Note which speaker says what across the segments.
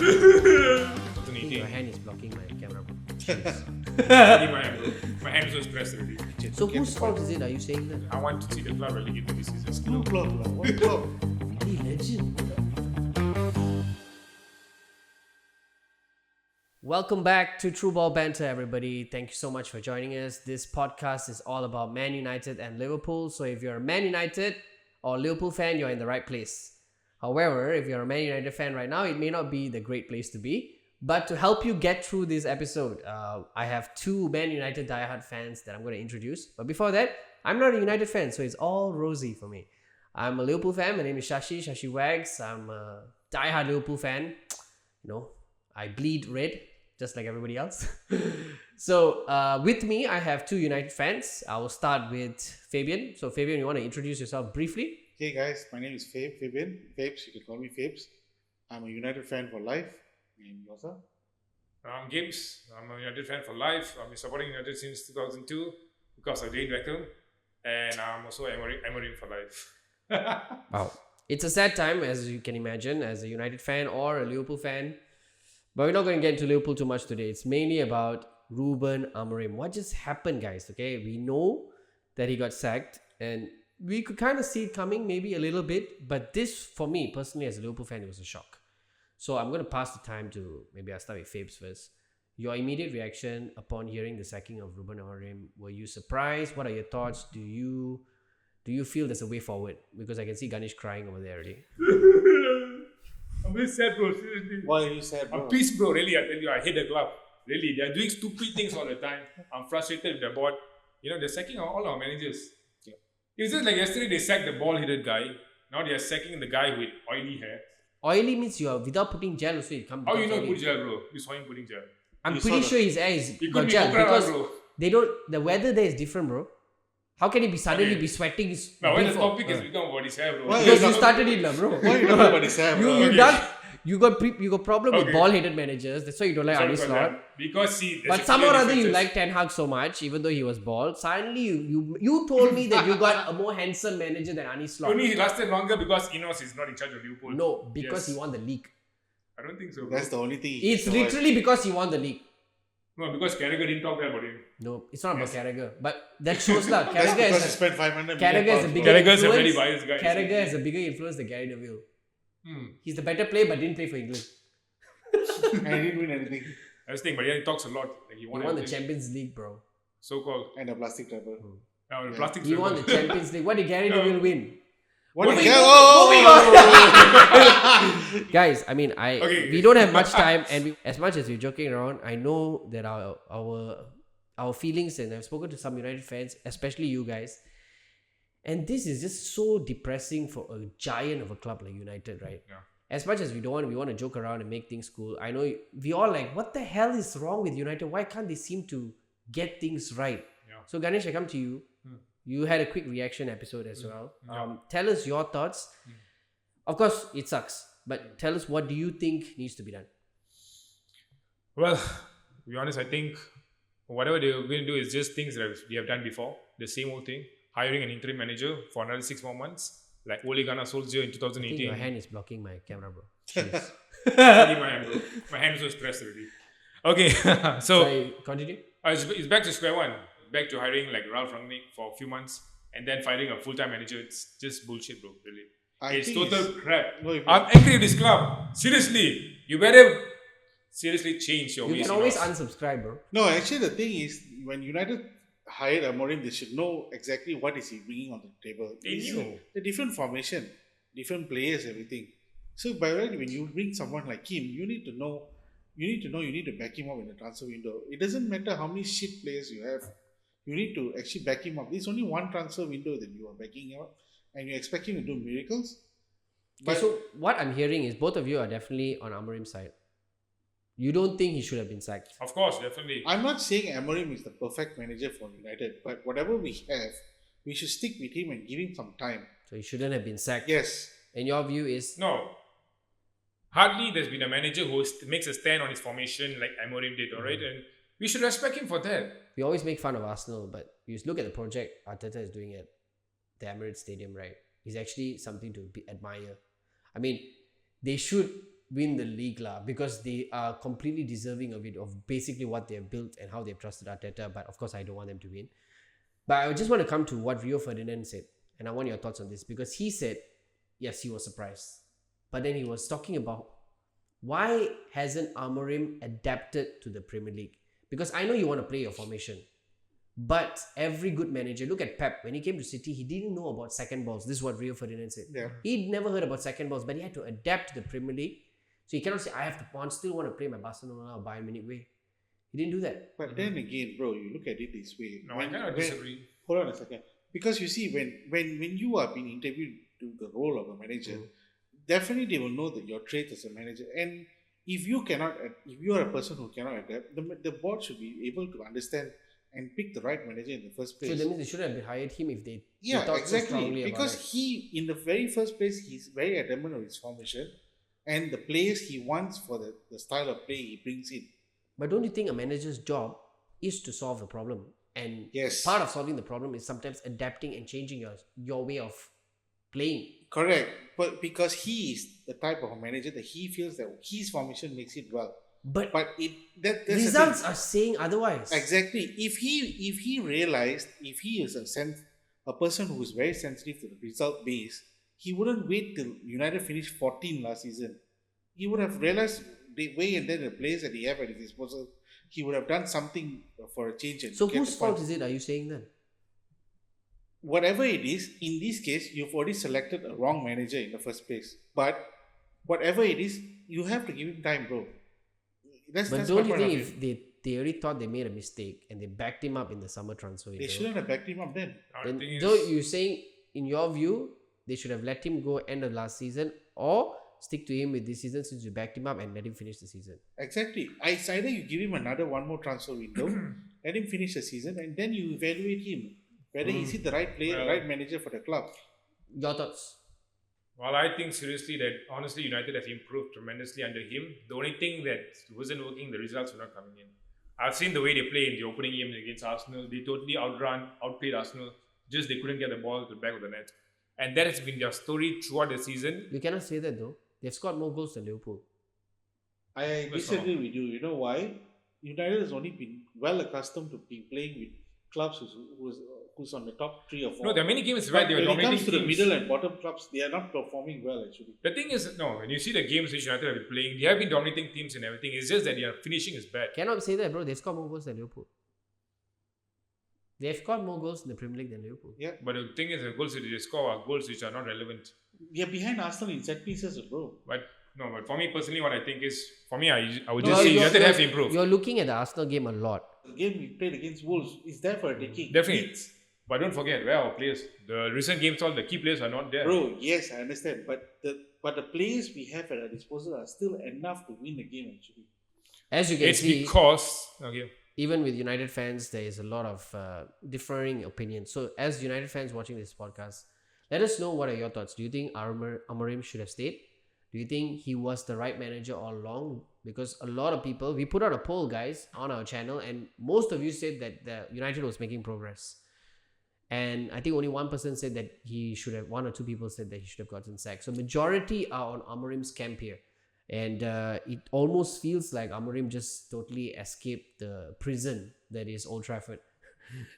Speaker 1: I think your hand is blocking my camera, bro.
Speaker 2: my hand was pressed already.
Speaker 1: So whose fault is it? Are you saying that?
Speaker 2: I want to see the club relegate this season.
Speaker 3: No club, what club?
Speaker 1: Hey, legend. Welcome back to True Ball Banter, everybody. Thank you so much for joining us. This podcast is all about Man United and Liverpool. So if you're a Man United or Liverpool fan, you're in the right place. However, if you're a Man United fan right now, it may not be the great place to be. But to help you get through this episode, I have two Man United diehard fans that I'm going to introduce. But before that, I'm not a United fan, so it's all rosy for me. I'm a Liverpool fan. My name is Shashi Wags. I'm a diehard Liverpool fan. You know, I bleed red, just like everybody else. So with me, I have two United fans. I will start with Fabian. So Fabian, you want to introduce yourself briefly?
Speaker 3: Hey guys, my name is Fabian. Fabes, you can call me Fabes. I'm a United fan for life. And yourself?
Speaker 2: I'm Gibbs. I'm a United fan for life. I've been supporting United since 2002 because of Jane Beckham. And I'm also Amorim for life.
Speaker 1: Wow. It's a sad time, as you can imagine, as a United fan or a Liverpool fan. But we're not going to get into Liverpool too much today. It's mainly about Ruben Amorim. What just happened, guys? Okay, we know that he got sacked. And we could kind of see it coming maybe a little bit. But this, for me, personally, as a Liverpool fan, it was a shock. So I'm going to pass the time to, maybe I'll start with Fabes first. Your immediate reaction upon hearing the sacking of Ruben Amorim. Were you surprised? What are your thoughts? Do you feel there's a way forward? Because I can see Ganesh crying over there already.
Speaker 2: I'm very sad, bro. Seriously.
Speaker 3: Why are you sad, bro?
Speaker 2: I'm pissed, bro. Really, I tell you, I hate the club. Really, they're doing stupid things all the time. I'm frustrated with the board. You know, they're sacking all our managers.
Speaker 3: Yeah.
Speaker 2: It's just like yesterday they sacked the bald-headed guy. Now they're sacking the guy with oily hair.
Speaker 1: Oily means you are without putting gel also it comes.
Speaker 2: How you know put gel, bro? You saw him putting gel.
Speaker 1: I'm pretty sure his hair is
Speaker 2: It
Speaker 1: got
Speaker 2: could be
Speaker 1: gel
Speaker 2: Okra,
Speaker 1: because
Speaker 2: bro.
Speaker 1: they don't. The weather there is different, bro. How can he be suddenly
Speaker 2: Okay.
Speaker 1: be sweating?
Speaker 2: Now when the
Speaker 1: before?
Speaker 2: topic has become about his hair, bro.
Speaker 3: Why?
Speaker 1: Because you started it, lah, bro.
Speaker 3: Why are you talking about his hair, bro?
Speaker 1: You got problem with
Speaker 2: Okay.
Speaker 1: ball-headed managers. That's why you don't like
Speaker 2: Sorry
Speaker 1: Arne
Speaker 2: for
Speaker 1: Slot.
Speaker 2: that. Because see,
Speaker 1: But
Speaker 2: there's
Speaker 1: somehow or
Speaker 2: clear
Speaker 1: other you
Speaker 2: differences.
Speaker 1: like Ten Hag so much, even though he was bald. Suddenly you told me that you got a more handsome manager than Arne Slot.
Speaker 2: Only he lasted longer because Ineos is not in charge of Liverpool.
Speaker 1: No, because
Speaker 2: Yes.
Speaker 1: he won the league.
Speaker 2: I don't think so. Bro.
Speaker 3: That's the only thing. he
Speaker 1: It's
Speaker 3: can provide.
Speaker 1: literally because he won the league.
Speaker 2: No, because Carrick didn't talk bad about him.
Speaker 1: No, it's not about
Speaker 2: Yes.
Speaker 1: Carragher. But that shows lah.
Speaker 3: That's
Speaker 1: Carragher
Speaker 3: because he
Speaker 1: is
Speaker 3: spent 500
Speaker 1: Carragher
Speaker 3: million
Speaker 1: is a
Speaker 3: pounds,
Speaker 1: bigger
Speaker 3: bro.
Speaker 2: Carragher is a very
Speaker 1: influence.
Speaker 2: biased guy.
Speaker 1: Carragher has a bigger influence than Gary Neville.
Speaker 2: Hmm.
Speaker 1: He's the better player, but didn't play for England.
Speaker 3: And he didn't win anything.
Speaker 2: That's the thing, but yeah, he talks a lot. Like he
Speaker 1: He
Speaker 2: won,
Speaker 1: won the
Speaker 2: everything.
Speaker 1: Champions League, bro.
Speaker 2: So-called.
Speaker 3: And a plastic rubber.
Speaker 2: Now the
Speaker 3: Yeah.
Speaker 2: plastic.
Speaker 1: He won the Champions League. What did Gary
Speaker 2: No.
Speaker 1: Neville win?
Speaker 3: What did
Speaker 1: Moving
Speaker 3: he
Speaker 1: Guys, I mean,
Speaker 2: Okay.
Speaker 1: we don't have much time, and as much as we're joking around, I know that our feelings, and I've spoken to some United fans, especially you guys, and this is just so depressing for a giant of a club like United, right?
Speaker 2: Yeah.
Speaker 1: As much as we want to joke around and make things cool. I know we all like, what the hell is wrong with United? Why can't they seem to get things right?
Speaker 2: Yeah.
Speaker 1: So Ganesh, I come to you. You had a quick reaction episode as well.
Speaker 2: Yeah.
Speaker 1: Tell us your thoughts. Of course, it sucks. But tell us, what do you think needs to be done?
Speaker 2: Well, to be honest, I think whatever they're going to do is just things that we have done before. The same old thing. Hiring an interim manager for another 6 more months. Like Ole Gunnar Solskjaer in
Speaker 1: I think
Speaker 2: 2018.
Speaker 1: your hand is blocking my camera, bro. Jeez.
Speaker 2: My hand was pressed already. Okay, so
Speaker 1: Sorry, continue.
Speaker 2: it's back to square one. Back to hiring like Ralph Rangnick for a few months and then firing a full-time manager. It's just bullshit, bro. Really.
Speaker 3: I
Speaker 2: It's
Speaker 3: think
Speaker 2: total crap.
Speaker 3: No, if-
Speaker 2: I'm angry with this club. Seriously. You better seriously change your
Speaker 1: You
Speaker 2: ways.
Speaker 1: can always
Speaker 2: Ineos.
Speaker 1: unsubscribe, bro.
Speaker 3: No, actually the thing is, when United hired Amorim, they should know exactly what is he bringing on the table.
Speaker 2: They
Speaker 3: It's
Speaker 2: knew.
Speaker 3: the different formation, different players, everything. So by right, when you bring someone like him, you need to back him up in the transfer window. It doesn't matter how many shit players you have. You need to actually back him up. There's only one transfer window that you are backing him up, and you expect him to do miracles.
Speaker 1: Okay, so what I'm hearing is both of you are definitely on Amorim's side. You don't think he should have been sacked?
Speaker 2: Of course, definitely.
Speaker 3: I'm not saying Amorim is the perfect manager for United, but whatever we have, we should stick with him and give him some time.
Speaker 1: So he shouldn't have been sacked.
Speaker 3: Yes.
Speaker 1: And your view is?
Speaker 2: No. Hardly there's been a manager who makes a stand on his formation like Amorim did, alright? And we should respect him for that.
Speaker 1: We always make fun of Arsenal, but you look at the project Arteta is doing at the Emirates Stadium, right? It's actually something to admire. I mean, they should win the league because they are completely deserving of it, of basically what they have built and how they've trusted Arteta. But of course, I don't want them to win. But I just want to come to what Rio Ferdinand said, and I want your thoughts on this, because he said, yes, he was surprised. But then he was talking about why hasn't Amorim adapted to the Premier League? Because I know you want to play your formation, but every good manager, look at Pep, when he came to City, he didn't know about second balls. This is what Rio Ferdinand said.
Speaker 3: Yeah.
Speaker 1: He'd never heard about second balls, but he had to adapt to the Premier League. So he cannot say, I still want to play my Barcelona or Bayern Munich way. He didn't do that.
Speaker 3: But then again, bro, you look at it this way.
Speaker 2: No, I cannot disagree.
Speaker 3: Hold on a second. Because you see, when you are being interviewed to the role of a manager, definitely they will know that your traits as a manager. And if you are a person who cannot adapt, the board should be able to understand and pick the right manager in the first place.
Speaker 1: So that means they should have hired him if they
Speaker 3: Yeah,
Speaker 1: thought so
Speaker 3: exactly.
Speaker 1: strongly
Speaker 3: Because
Speaker 1: about it.
Speaker 3: he, in the very first place, he's very adamant of his formation and the players he wants for the style of play he brings in.
Speaker 1: But don't you think a manager's job is to solve the problem? And
Speaker 3: Yes.
Speaker 1: part of solving the problem is sometimes adapting and changing your way of playing.
Speaker 3: Correct. But because he is the type of a manager that he feels that his formation makes it well.
Speaker 1: But
Speaker 3: But that's the
Speaker 1: results
Speaker 3: thing.
Speaker 1: are saying otherwise.
Speaker 3: Exactly. If he realized, if he is a person who is very sensitive to the result base, he wouldn't wait till United finished 14 last season. He would have realized the way and then the players that he have at his disposal, he would have done something for a change. And
Speaker 1: So
Speaker 3: get
Speaker 1: whose
Speaker 3: the
Speaker 1: fault
Speaker 3: points.
Speaker 1: is it, are you saying then?
Speaker 3: Whatever it is, in this case, you've already selected a wrong manager in the first place. But whatever it is, you have to give him time, bro.
Speaker 1: But
Speaker 3: That's
Speaker 1: don't
Speaker 3: my
Speaker 1: you
Speaker 3: point of
Speaker 1: think
Speaker 3: view.
Speaker 1: if they already thought they made a mistake and they backed him up in the summer transfer
Speaker 3: They
Speaker 1: window,
Speaker 3: shouldn't have backed him up then.
Speaker 2: The thing is,
Speaker 1: don't you saying, in your view, they should have let him go end of last season, or stick to him with this season since you backed him up and let him finish the season?
Speaker 3: Exactly. It's either you give him one more transfer window, let him finish the season, and then you evaluate him whether he's the right player,
Speaker 2: Well-
Speaker 3: right manager for the club.
Speaker 1: Your thoughts?
Speaker 2: well, I think seriously that honestly United have improved tremendously under him. The only thing that wasn't working, the results were not coming in. I've seen the way they play in the opening game against Arsenal. They totally outplayed Arsenal. Just they couldn't get the ball to the back of the net. And that has been their story throughout the season.
Speaker 1: You cannot say that though. They've scored more goals than Liverpool.
Speaker 3: I
Speaker 2: That's
Speaker 3: disagree with you. You know why? United has only been well accustomed to be playing with clubs who's on the top 3 or 4.
Speaker 2: No, there are many games where
Speaker 3: But
Speaker 2: they were
Speaker 3: when it
Speaker 2: dominating
Speaker 3: comes to the
Speaker 2: teams.
Speaker 3: middle and bottom clubs, they are not performing well actually.
Speaker 2: The thing is, no, when you see the games which United have been playing, they have been dominating teams and everything. It's just that their finishing is bad.
Speaker 1: Cannot say that, bro. They've scored more goals than Liverpool. They've scored more goals in the Premier League than Liverpool.
Speaker 3: Yeah,
Speaker 2: But the thing is, the goals that they score are goals which are not relevant.
Speaker 3: we are behind Arsenal in set pieces, bro.
Speaker 2: But for me personally, what I think is, for me, I would
Speaker 1: No,
Speaker 2: just say
Speaker 1: you're-
Speaker 2: United have
Speaker 1: you're-
Speaker 2: improved.
Speaker 1: You're looking at the Arsenal game a lot.
Speaker 3: The game we played against Wolves is there for a taking.
Speaker 2: Definitely. But don't forget, where are our players? The recent games, all the key players are not there.
Speaker 3: Bro, yes, I understand, but the players we have at our disposal are still enough to win the game actually.
Speaker 1: As you can
Speaker 2: It's
Speaker 1: see,
Speaker 2: because, okay,
Speaker 1: even with United fans, there is a lot of differing opinions. So, as United fans watching this podcast, let us know what are your thoughts. Do you think Amorim should have stayed? Do you think he was the right manager all along? Because a lot of people, we put out a poll, guys, on our channel, and most of you said that the United was making progress. And I think only one person said that he should have, one or two people said that he should have gotten sacked. So majority are on Amorim's camp here. And it almost feels like Amorim just totally escaped the prison that is Old Trafford.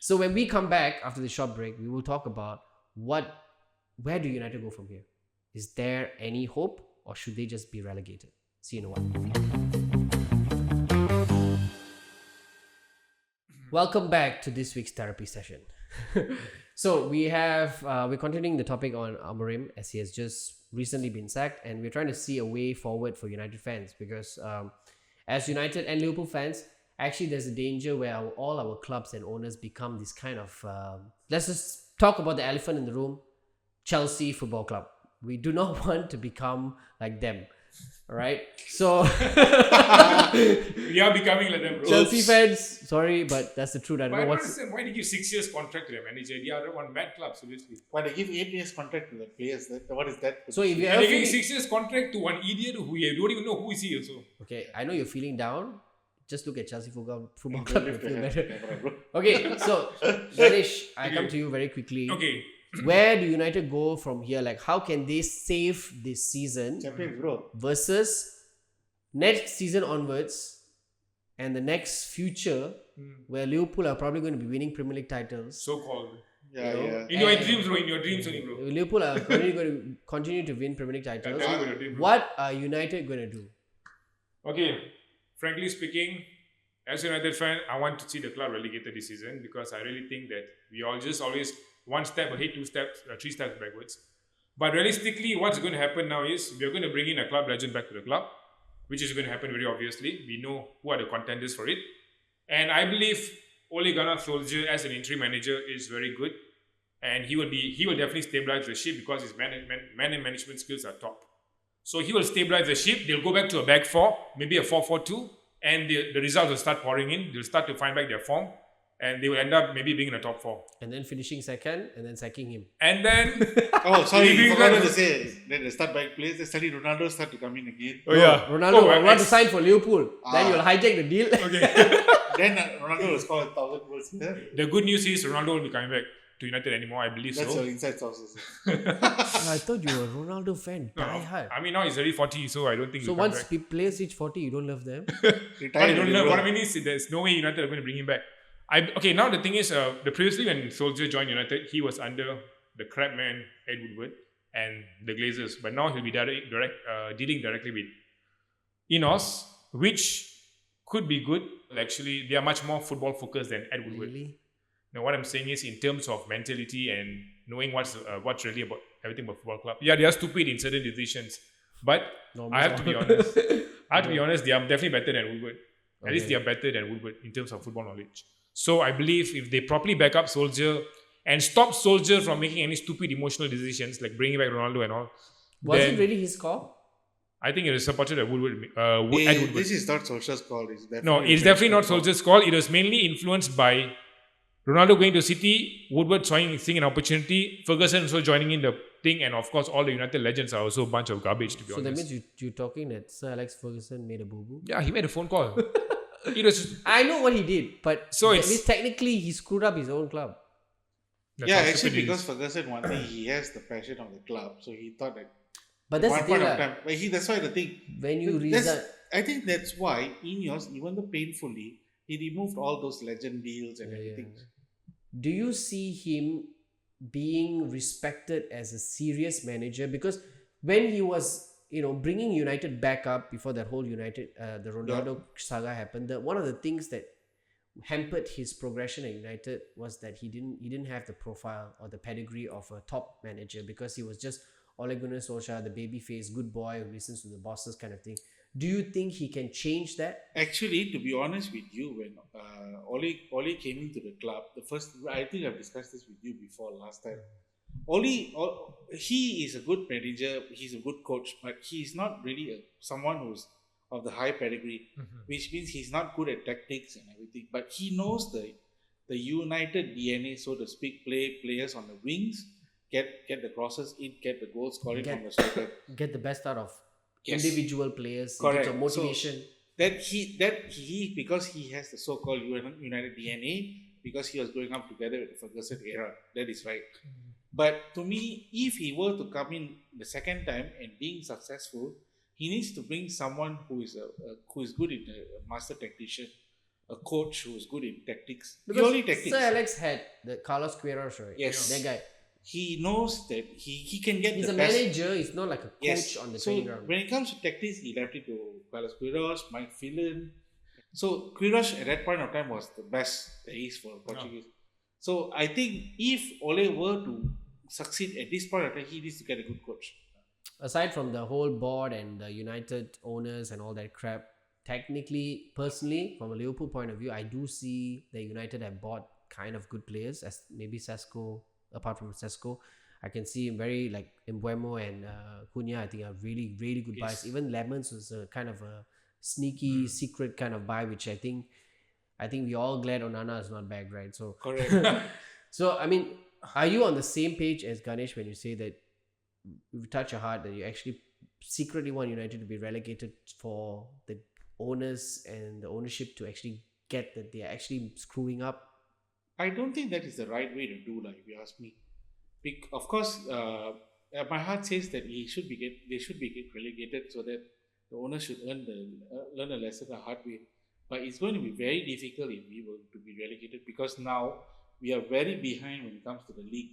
Speaker 1: So when we come back after the short break, we will talk about where do United go from here? Is there any hope, or should they just be relegated? See you in a while. Welcome back to this week's therapy session. So we're continuing the topic on Amorim, as he has just recently been sacked, and we're trying to see a way forward for United fans, because as United and Liverpool fans, actually there's a danger where all our clubs and owners become this kind of let's just talk about the elephant in the room, Chelsea Football Club. We do not want to become like them. All right, so
Speaker 2: we are becoming like them, bro.
Speaker 1: Chelsea fans, sorry, but that's the truth. I don't
Speaker 2: But I
Speaker 1: know
Speaker 2: don't
Speaker 1: what's.
Speaker 2: understand why they give 6 years contract to their manager. They are one bad club, seriously.
Speaker 3: Why they give 8 years contract to the players? What is that?
Speaker 1: So if you
Speaker 2: And
Speaker 1: ever
Speaker 2: they're giving
Speaker 1: feel,
Speaker 2: 6 years contract to one idiot who you don't even know who is he also.
Speaker 1: okay, I know you're feeling down. Just look at Chelsea Football
Speaker 3: Don't
Speaker 1: Club.
Speaker 3: lift
Speaker 1: You'll
Speaker 3: your
Speaker 1: feel
Speaker 3: hand,
Speaker 1: better.
Speaker 3: camera, bro.
Speaker 1: Okay, so Ganesh, I come
Speaker 2: Okay.
Speaker 1: to you very quickly.
Speaker 2: Okay.
Speaker 1: Where do United go from here? Like, how can they save this season
Speaker 3: Champions, bro.
Speaker 1: versus next season onwards and the next future where Liverpool are probably going to be winning Premier League titles.
Speaker 2: So-called.
Speaker 3: Yeah,
Speaker 1: You know,
Speaker 3: yeah.
Speaker 2: In your
Speaker 1: And-
Speaker 2: dreams, bro. In your dreams only, bro.
Speaker 1: Liverpool are going to continue to win Premier League titles.
Speaker 2: Tell me about your dream, bro.
Speaker 1: What are United going to do?
Speaker 2: Okay, frankly speaking, as a United fan, I want to see the club relegated this season because I really think that we all just always one step ahead, two steps, three steps backwards. But realistically, what's going to happen now is we are going to bring in a club legend back to the club, which is going to happen very obviously. We know who are the contenders for it. And I believe Ole Gunnar Solskjaer as an interim manager is very good. And he will definitely stabilize the ship because his man and management skills are top. So he will stabilize the ship. They'll go back to a back four, maybe a 4-4-2, and the results will start pouring in. They'll start to find back their form, and they will end up maybe being in the top four.
Speaker 1: And then finishing second and then sacking him.
Speaker 2: And then
Speaker 3: Oh, sorry,
Speaker 2: He
Speaker 3: you
Speaker 2: brings
Speaker 3: forgot
Speaker 2: back-
Speaker 3: to say. Then they start back place. Then suddenly Ronaldo start to come in again.
Speaker 1: Ronaldo
Speaker 2: I-
Speaker 1: want to sign for Liverpool. Then
Speaker 3: Ah.
Speaker 1: you'll hijack the deal.
Speaker 2: Okay.
Speaker 3: Then Ronaldo will score 1,000 goals. Yeah.
Speaker 2: The good news is Ronaldo will be coming back to United anymore. I believe
Speaker 3: That's
Speaker 2: so.
Speaker 3: your inside sources.
Speaker 1: I thought you were a Ronaldo fan.
Speaker 2: No,
Speaker 1: Die hard.
Speaker 2: I mean now he's already 40, so I don't think.
Speaker 1: So
Speaker 2: he'll come
Speaker 1: once
Speaker 2: back.
Speaker 1: players reach 40, you don't love them.
Speaker 2: But I
Speaker 3: Retired.
Speaker 2: don't know.
Speaker 3: Liverpool.
Speaker 2: What I mean is there's no way United are going to bring him back. Okay, now the thing is, the previously when Solskjaer joined United, he was under the crab man Ed Woodward and the Glazers, but now he'll be dealing directly with Ineos, which could be good. Actually, they are much more football focused than Ed Woodward.
Speaker 1: Really?
Speaker 2: Now, what I'm saying is, in terms of mentality and knowing what's really about everything about football club. Yeah, they are stupid in certain decisions, but
Speaker 1: Normal.
Speaker 2: I have to be honest. They are definitely better than Woodward. At least
Speaker 1: Okay.
Speaker 2: they are better than Woodward in terms of football knowledge. So I believe if they properly back up Solskjaer and stop Solskjaer from making any stupid emotional decisions like bringing back Ronaldo and all,
Speaker 1: Was
Speaker 2: then
Speaker 1: it really his call?
Speaker 2: I think it is supported at Woodward. At
Speaker 3: Hey,
Speaker 2: Woodward.
Speaker 3: this is not Solskjaer's call. It's definitely
Speaker 2: No, it's definitely not Solskjaer's call. It was mainly influenced by Ronaldo going to City, Woodward seeing an opportunity, Ferguson also joining in the thing, and of course all the United legends are also a bunch of garbage, to be
Speaker 1: So that
Speaker 2: honest.
Speaker 1: means you're talking that Sir Alex Ferguson made a boo-boo?
Speaker 2: Yeah, he made a phone call. It was
Speaker 1: I know what he did, but
Speaker 2: So
Speaker 1: at
Speaker 2: it's-
Speaker 1: least technically he screwed up his own club.
Speaker 2: that's
Speaker 3: Yeah,
Speaker 2: how
Speaker 3: actually,
Speaker 2: stupid it
Speaker 3: because
Speaker 2: is.
Speaker 3: Ferguson, one thing, he has the passion of the club. So he thought that
Speaker 1: But that's
Speaker 3: one
Speaker 1: the
Speaker 3: point
Speaker 1: thing,
Speaker 3: of
Speaker 1: lah.
Speaker 3: time. But that's why the thing.
Speaker 1: When you
Speaker 3: That's-
Speaker 1: resign,
Speaker 3: I think that's why Ineos, even though painfully, he removed all those legend deals and everything.
Speaker 1: do you see him being respected as a serious manager? Because when he was, bringing United back up before that whole United, the Ronaldo saga happened, one of the things that hampered his progression at United was that he didn't have the profile or the pedigree of a top manager because he was just Ole Gunnar Solskjaer, the baby face, good boy who listens to the bosses kind of thing. Do you think he can change that?
Speaker 3: Actually, to be honest with you, when Ole came into the club, I think I've discussed this with you before last time. He is a good manager, he's a good coach, but he's not really someone who's of the high pedigree, which means he's not good at tactics and everything. But he knows the United DNA, so to speak, players on the wings, get the crosses in, get the goals scoring from the striker.
Speaker 1: Get the best out of
Speaker 3: Yes.
Speaker 1: individual players, in
Speaker 3: Correct.
Speaker 1: terms of motivation.
Speaker 3: That he because he has the so-called United DNA, because he was growing up together with the Ferguson era. That is right. But to me, if he were to come in the second time and being successful, he needs to bring someone who is good in a master tactician, a coach who is good in tactics.
Speaker 1: Because
Speaker 3: Purely tactics.
Speaker 1: Sir Alex had the Carlos Queiroz, right?
Speaker 3: Yes.
Speaker 1: That guy.
Speaker 3: He knows that he can get
Speaker 1: He's
Speaker 3: the
Speaker 1: a
Speaker 3: best.
Speaker 1: manager. He's not like a coach
Speaker 3: Yes.
Speaker 1: on the
Speaker 3: So
Speaker 1: training ground.
Speaker 3: when it comes to tactics, he left it to Carlos Queiroz, Mike Phelan. So Queiroz at that point of time was the best there is for Portuguese. So I think if Ole were to succeed at this point of time, he needs to get a good coach.
Speaker 1: Aside from the whole board and the United owners and all that crap, technically, personally, from a Liverpool point of view, I do see that United have bought kind of good players, as maybe Sesko, apart from Sesko. I can see very like Mbuemo and Cunha, I think are really, really good buys. Even Lemons was a kind of a sneaky, secret kind of buy, which I think we all glad Onana is not back, right? So
Speaker 3: Correct.
Speaker 1: So, I mean, are you on the same page as Ganesh when you say that you touch your heart that you actually secretly want United to be relegated for the owners and the ownership to actually get that they are actually screwing up?
Speaker 3: I don't think that is the right way to do, like if you ask me. Of course, my heart says that they should be get relegated so that the owner should learn a lesson the hard way. But it's going to be very difficult if we were to be relegated, because now we are very behind when it comes to the league,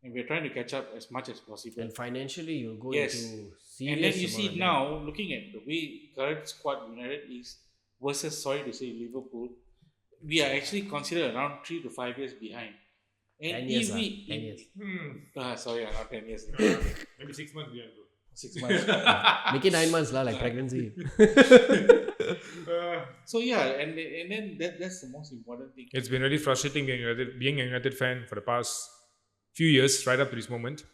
Speaker 3: and we're trying to catch up as much as possible.
Speaker 1: And financially, you'll go
Speaker 3: Yes.
Speaker 1: into serious.
Speaker 3: And then you
Speaker 1: amount
Speaker 3: see
Speaker 1: of debt.
Speaker 3: now, looking at the way current squad United is versus, sorry to say, Liverpool, we are actually considered around 3 to 5 years behind.
Speaker 1: 10 years.
Speaker 3: if we,
Speaker 1: 10 years.
Speaker 3: sorry, not 10 years.
Speaker 2: Maybe 6 months behind, bro.
Speaker 3: 6 months.
Speaker 1: Make it 9 months, like pregnancy.
Speaker 3: So yeah, and then that's the most important thing.
Speaker 2: It's been really frustrating being a United fan for the past few years, right up to this moment.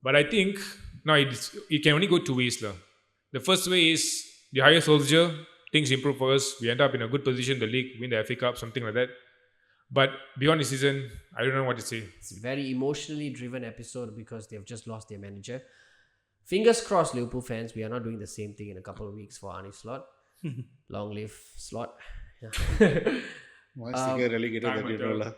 Speaker 2: But I think now it can only go two ways. The first way is the higher soldier, things improve for us, we end up in a good position in the league, win the FA Cup, something like that. But beyond the season, I don't know what to say.
Speaker 1: It's a very emotionally driven episode because they've just lost their manager. Fingers crossed, Liverpool fans, we are not doing the same thing in a couple of weeks for Arne Slot. Long live Slot. Yeah.
Speaker 3: Once they get relegated,
Speaker 2: time
Speaker 3: that
Speaker 2: will
Speaker 3: you
Speaker 2: tell.
Speaker 3: know lah.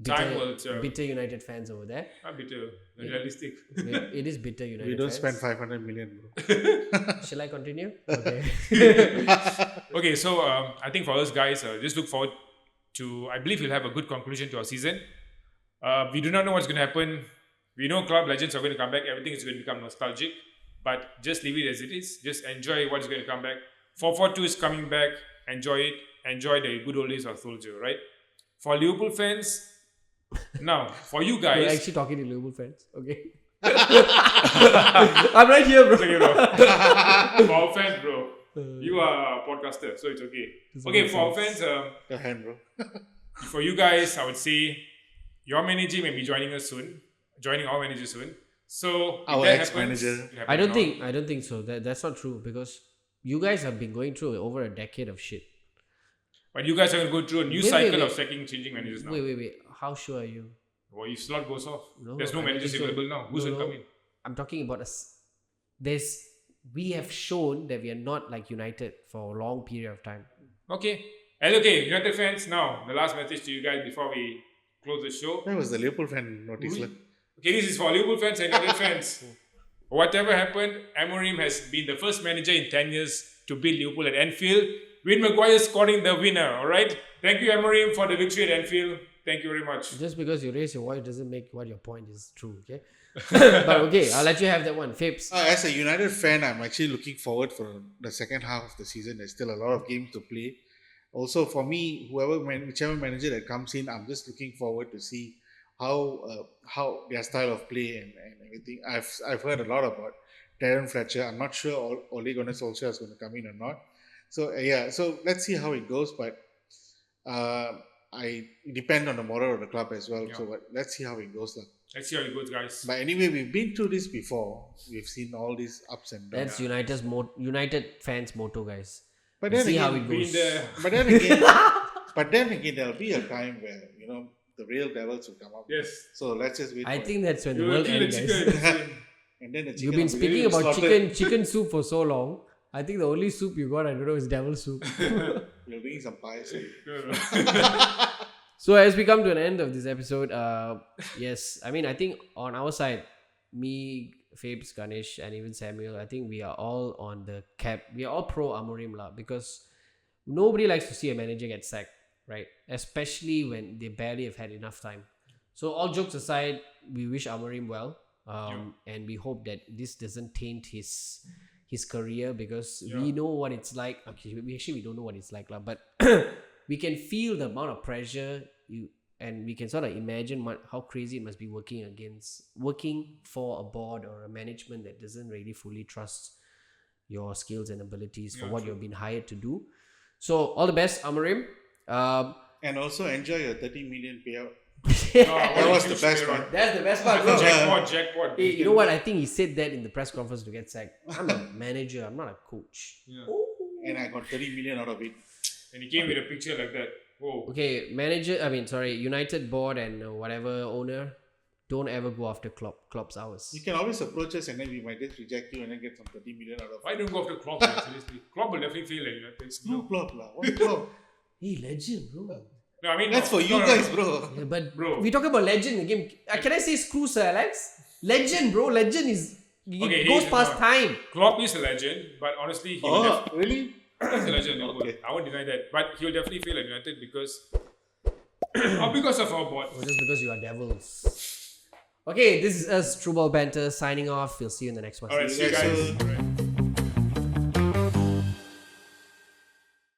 Speaker 2: Time will tell.
Speaker 1: Bitter United fans over there.
Speaker 2: A bit realistic.
Speaker 1: It is bitter United
Speaker 3: We don't
Speaker 1: fans.
Speaker 3: spend 500 million, bro.
Speaker 1: Shall I continue? Okay.
Speaker 2: Okay, so I think for us guys, just look forward to, I believe we'll have a good conclusion to our season. We do not know what's going to happen. We know club legends are going to come back. Everything is going to become nostalgic. But just leave it as it is. Just enjoy what's going to come back. 4-4-2 is coming back. Enjoy it. Enjoy the good old days of Soldier, right? For Liverpool fans, now, for you
Speaker 1: We're
Speaker 2: guys...
Speaker 1: actually talking to Liverpool fans. Okay. I'm right here, bro.
Speaker 2: It's okay, bro. For our fans, bro. You are a podcaster, so it's okay. Okay, for our fans,
Speaker 3: Your hand, bro.
Speaker 2: for you guys, I would say your manager may be joining us soon. Joining our manager soon. So if
Speaker 3: Our
Speaker 2: that
Speaker 3: ex-manager.
Speaker 2: happens, it
Speaker 1: I don't
Speaker 2: happens
Speaker 1: think so. That's not true because you guys have been going through over a decade of shit.
Speaker 2: But you guys are going to go through a new
Speaker 1: Wait,
Speaker 2: cycle
Speaker 1: wait.
Speaker 2: of changing managers now.
Speaker 1: Wait. How sure are you?
Speaker 2: Well, if slot goes off,
Speaker 1: No,
Speaker 2: there's no
Speaker 1: I don't
Speaker 2: managers
Speaker 1: think so.
Speaker 2: available now. Who's
Speaker 1: No,
Speaker 2: going to
Speaker 1: no.
Speaker 2: come in?
Speaker 1: I'm talking about us. We have shown that we are not like United for a long period of time.
Speaker 2: Okay. And okay, United fans, now the last message to you guys before we close the show.
Speaker 3: That was the Liverpool fan notice. lah.
Speaker 2: Okay, this is for Liverpool fans and United fans. Whatever happened, Amorim has been the first manager in 10 years to beat Liverpool at Anfield. With Maguire scoring the winner, alright? Thank you, Amorim, for the victory at Anfield. Thank you very much.
Speaker 1: Just because you raise your voice doesn't make what your point is true, okay? But okay, I'll let you have that one. Fibs.
Speaker 3: As a United fan, I'm actually looking forward for the second half of the season. There's still a lot of games to play. Also, for me, whichever manager that comes in, I'm just looking forward to see how their style of play and everything. I've heard a lot about Darren Fletcher. I'm not sure Ole Gunnar Solskjaer is going to come in or not. So so let's see how it goes. But I depend on the moral of the club as well.
Speaker 2: Yeah.
Speaker 3: So let's see how it goes.
Speaker 2: Let's see how it goes, guys.
Speaker 3: But anyway, we've been through this before. We've seen all these ups and downs.
Speaker 1: That's United fans' motto, guys.
Speaker 3: But
Speaker 1: We'll
Speaker 3: then
Speaker 1: see how
Speaker 3: again,
Speaker 1: it
Speaker 2: Been
Speaker 1: goes.
Speaker 2: there.
Speaker 3: but then again, there'll be a time where the real devils will come up.
Speaker 2: Yes.
Speaker 3: So let's just wait.
Speaker 1: I
Speaker 3: for
Speaker 1: think that's when
Speaker 2: You
Speaker 1: the
Speaker 2: will
Speaker 1: world
Speaker 2: kill the
Speaker 1: ends, guys.
Speaker 2: chicken.
Speaker 3: and then the chicken
Speaker 1: You've been
Speaker 3: will be
Speaker 1: speaking about
Speaker 3: slaughtered.
Speaker 1: chicken soup for so long. I think the only soup you got, I don't know, is devil soup.
Speaker 3: We'll bring some pie soon.
Speaker 1: So as we come to an end of this episode, yes, I mean, I think on our side, me, Fabes, Ganesh, and even Samuel, I think we are all on the cap. We are all pro Amorim lah, because nobody likes to see a manager get sacked, right? Especially when they barely have had enough time. So all jokes aside, we wish Amorim well, and we hope that this doesn't taint his career, because we know what it's like. Okay, we don't know what it's like lah, but we can feel the amount of pressure and we can sort of imagine how crazy it must be working for a board or a management that doesn't really fully trust your skills and abilities for what you've been hired to do. So all the best, Amorim.
Speaker 3: And also enjoy your 30 million payout.
Speaker 2: That
Speaker 3: was the best one.
Speaker 1: That's the best part, bro.
Speaker 2: Jackpot.
Speaker 1: Hey, you know what? I think he said that in the press conference to get sacked. I'm a manager. I'm not a coach.
Speaker 2: Yeah.
Speaker 3: And I got 30 million out of it.
Speaker 2: And he came with a picture like that. Whoa.
Speaker 1: Okay, United board and whatever owner, don't ever go after Klopp's hours.
Speaker 3: You can always approach us and then we might just reject you and then get some 30 million out of
Speaker 2: Why don't go after Klopp? Man, seriously, Klopp will definitely fail at United.
Speaker 3: No Klopp lah. What Klopp?
Speaker 1: Hey, legend, bro.
Speaker 2: No, I mean
Speaker 3: That's for you guys, bro.
Speaker 1: Yeah, but
Speaker 2: Bro.
Speaker 1: we talk about legend in the game. Can I say screw Sir Alex? Legend, bro. Legend is It goes past time.
Speaker 2: Klopp is a legend, but honestly, he will
Speaker 3: Oh, really?
Speaker 2: he's a legend.
Speaker 3: Okay.
Speaker 2: I won't deny that, but he will definitely fail at United because or because of our board.
Speaker 1: Or just because you are devils. Okay, this is us, True Ball Banter, signing off. We'll see you in the next one.
Speaker 2: All right, see you
Speaker 3: guys
Speaker 2: guys.
Speaker 3: soon.
Speaker 2: All right.